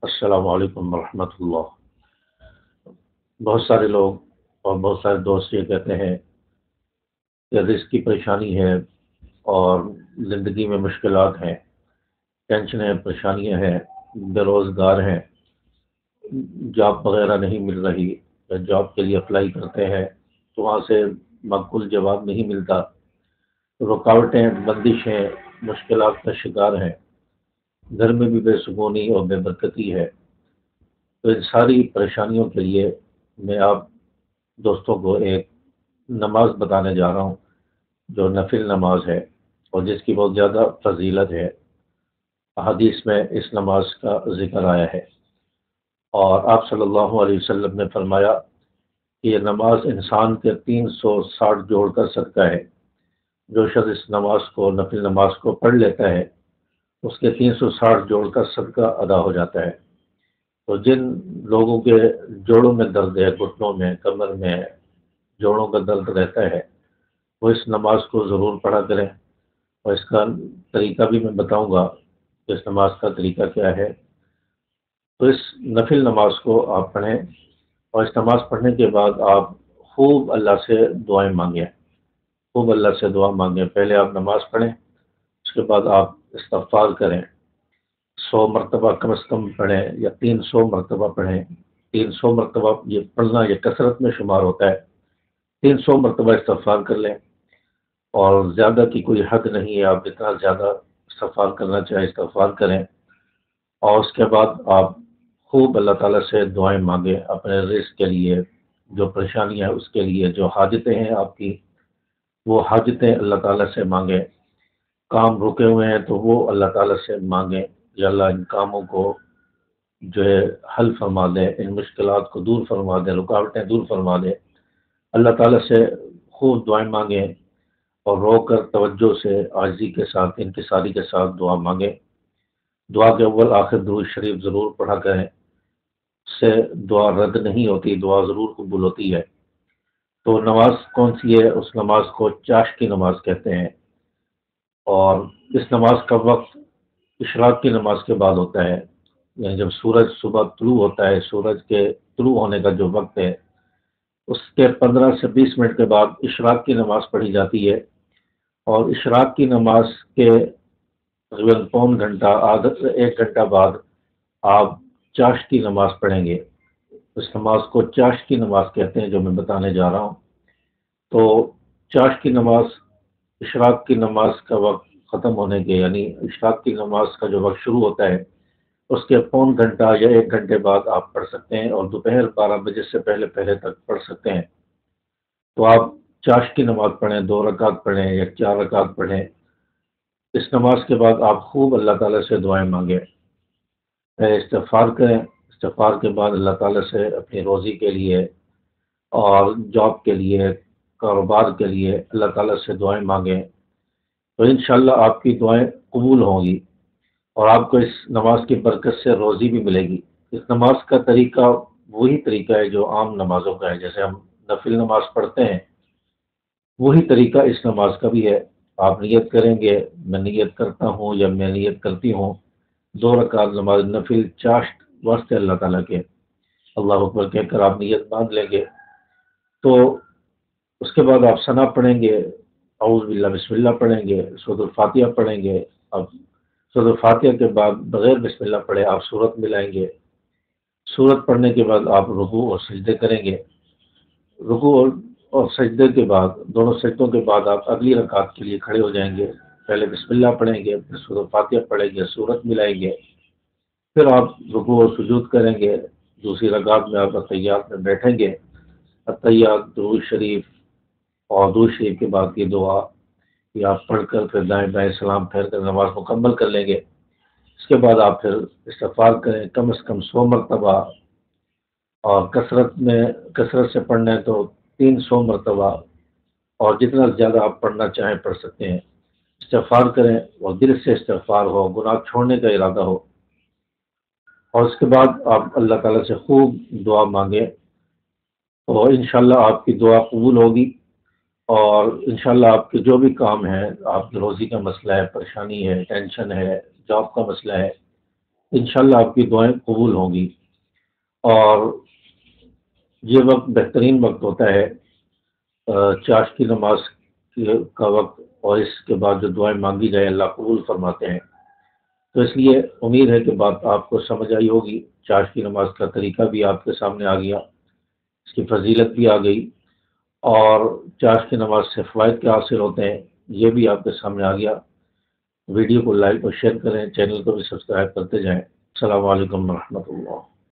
السلام علیکم ورحمۃ اللہ۔ بہت سارے لوگ اور بہت سارے دوست یہ کہتے ہیں کہ رزق کی پریشانی ہے اور زندگی میں مشکلات ہیں، ٹینشنیں، پریشانیاں ہیں، بے روزگار ہیں، جاب وغیرہ نہیں مل رہی، یا جاب کے لیے اپلائی کرتے ہیں تو وہاں سے معقول جواب نہیں ملتا، رکاوٹیں، بندشیں، مشکلات کا شکار ہیں، گھر میں بھی بے سکونی اور بے برکتی ہے۔ تو ان ساری پریشانیوں کے لیے میں آپ دوستوں کو ایک نماز بتانے جا رہا ہوں، جو نفل نماز ہے اور جس کی بہت زیادہ فضیلت ہے۔ احادیث میں اس نماز کا ذکر آیا ہے، اور آپ صلی اللہ علیہ وسلم نے فرمایا کہ یہ نماز انسان کے 360 جوڑ کا صدقہ ہے۔ جو شخص اس نماز کو، نفل نماز کو پڑھ لیتا ہے، اس کے 360 جوڑ کا صدقہ ادا ہو جاتا ہے۔ تو جن لوگوں کے جوڑوں میں درد ہے، گھٹنوں میں، کمر میں جوڑوں کا درد رہتا ہے، وہ اس نماز کو ضرور پڑھا کریں، اور اس کا طریقہ بھی میں بتاؤں گا کہ اس نماز کا طریقہ کیا ہے۔ تو اس نفل نماز کو آپ پڑھیں، اور اس نماز پڑھنے کے بعد آپ خوب اللہ سے دعائیں مانگیں، خوب اللہ سے دعا مانگیں۔ پہلے آپ نماز پڑھیں، اس کے بعد آپ استغفار کریں، 100 مرتبہ کم از کم پڑھیں یا 300 مرتبہ پڑھیں۔ 300 مرتبہ یہ پڑھنا یہ کثرت میں شمار ہوتا ہے۔ 300 مرتبہ استغفار کر لیں، اور زیادہ کی کوئی حد نہیں ہے، آپ جتنا زیادہ استغفار کرنا چاہیں استغفار کریں۔ اور اس کے بعد آپ خوب اللہ تعالیٰ سے دعائیں مانگیں اپنے رزق کے لیے، جو پریشانیاں ہیں اس کے لیے، جو حاجتیں ہیں آپ کی، وہ حاجتیں اللہ تعالیٰ سے مانگیں۔ کام رکے ہوئے ہیں تو وہ اللہ تعالیٰ سے مانگیں، یا اللہ ان کاموں کو جو ہے حل فرما دیں، ان مشکلات کو دور فرما دیں، رکاوٹیں دور فرما دیں۔ اللہ تعالیٰ سے خوب دعائیں مانگیں، اور رو کر توجہ سے، عاجزی کے ساتھ، انکساری کے ساتھ دعا مانگیں۔ دعا کے اول آخر درود شریف ضرور پڑھا کریں، اس سے دعا رد نہیں ہوتی، دعا ضرور قبول ہوتی ہے۔ تو نماز کون سی ہے؟ اس نماز کو چاش کی نماز کہتے ہیں، اور اس نماز کا وقت اشراق کی نماز کے بعد ہوتا ہے، یعنی جب سورج صبح طلوع ہوتا ہے، سورج کے طلوع ہونے کا جو وقت ہے، اس کے 15 سے 20 منٹ کے بعد اشراق کی نماز پڑھی جاتی ہے۔ اور اشراق کی نماز کے تقریباً پون گھنٹہ، آدھا 1 گھنٹہ بعد آپ چاش کی نماز پڑھیں گے۔ اس نماز کو چاش کی نماز کہتے ہیں، جو میں بتانے جا رہا ہوں۔ تو چاش کی نماز اشراق کی نماز کا وقت ختم ہونے کے، یعنی اشراق کی نماز کا جو وقت شروع ہوتا ہے اس کے پون گھنٹہ یا 1 گھنٹے بعد آپ پڑھ سکتے ہیں، اور دوپہر 12 بجے سے پہلے پہلے تک پڑھ سکتے ہیں۔ تو آپ چاش کی نماز پڑھیں، 2 رکعت پڑھیں یا 4 رکعت پڑھیں۔ اس نماز کے بعد آپ خوب اللہ تعالیٰ سے دعائیں مانگیں، استغفار کریں۔ استغفار کے بعد اللہ تعالیٰ سے اپنی روزی کے لیے اور جاب کے لیے، کاروبار کے لیے اللہ تعالیٰ سے دعائیں مانگیں، تو انشاءاللہ آپ کی دعائیں قبول ہوں گی، اور آپ کو اس نماز کی برکت سے روزی بھی ملے گی۔ اس نماز کا طریقہ وہی طریقہ ہے جو عام نمازوں کا ہے، جیسے ہم نفل نماز پڑھتے ہیں، وہی طریقہ اس نماز کا بھی ہے۔ آپ نیت کریں گے، میں نیت کرتا ہوں یا میں نیت کرتی ہوں، 2 رکعت نماز نفل چاشت واسطے اللہ تعالیٰ کے، اللہ اکبر کہہ کر آپ نیت باندھ لیں گے۔ تو اس کے بعد آپ ثنا پڑھیں گے، اعوذ باللہ، بسم اللہ پڑھیں گے، سورۃ الفاتحہ پڑھیں گے۔ اب سورۃ الفاتحہ کے بعد بغیر بسم اللہ پڑھے آپ سورت ملائیں گے۔ سورت پڑھنے کے بعد آپ رکوع اور سجدے کریں گے۔ رکوع اور سجدے کے بعد، دونوں سجدوں کے بعد آپ اگلی رکعت کے لیے کھڑے ہو جائیں گے۔ پہلے بسم اللہ پڑھیں گے، پھر سورۃ الفاتحہ پڑھیں گے، سورت ملائیں گے، پھر آپ رکوع اور سجود کریں گے۔ دوسری رکعت میں آپ اتحیات میں بیٹھیں گے۔ اتحیات، درود شریف اور درود شریف کے بعد کی دعا یہ آپ پڑھ کر پھر دائیں بائیں سلام پھیر کر نماز مکمل کر لیں گے۔ اس کے بعد آپ پھر استغفار کریں، کم از کم 100 مرتبہ، اور کثرت سے پڑھنا ہے تو 300 مرتبہ، اور جتنا زیادہ آپ پڑھنا چاہیں پڑھ سکتے ہیں۔ استغفار کریں، اور دل سے استغفار ہو، گناہ چھوڑنے کا ارادہ ہو، اور اس کے بعد آپ اللہ تعالیٰ سے خوب دعا مانگیں، تو انشاءاللہ آپ کی دعا قبول ہوگی، اور انشاءاللہ آپ کے جو بھی کام ہیں، آپ کی روزی کا مسئلہ ہے، پریشانی ہے، ٹینشن ہے، جاب کا مسئلہ ہے، انشاءاللہ آپ کی دعائیں قبول ہوں گی۔ اور یہ وقت بہترین وقت ہوتا ہے چاش کی نماز کا وقت، اور اس کے بعد جو دعائیں مانگی جائیں اللہ قبول فرماتے ہیں۔ تو اس لیے امید ہے کہ بات آپ کو سمجھ آئی ہوگی، چاش کی نماز کا طریقہ بھی آپ کے سامنے آ گیا، اس کی فضیلت بھی آ گئی، اور چاش کی نماز سے فوائد کیا حاصل ہوتے ہیں یہ بھی آپ کے سامنے آ گیا۔ ویڈیو کو لائک اور شیئر کریں، چینل کو بھی سبسکرائب کرتے جائیں۔ السلام علیکم ورحمۃ اللہ۔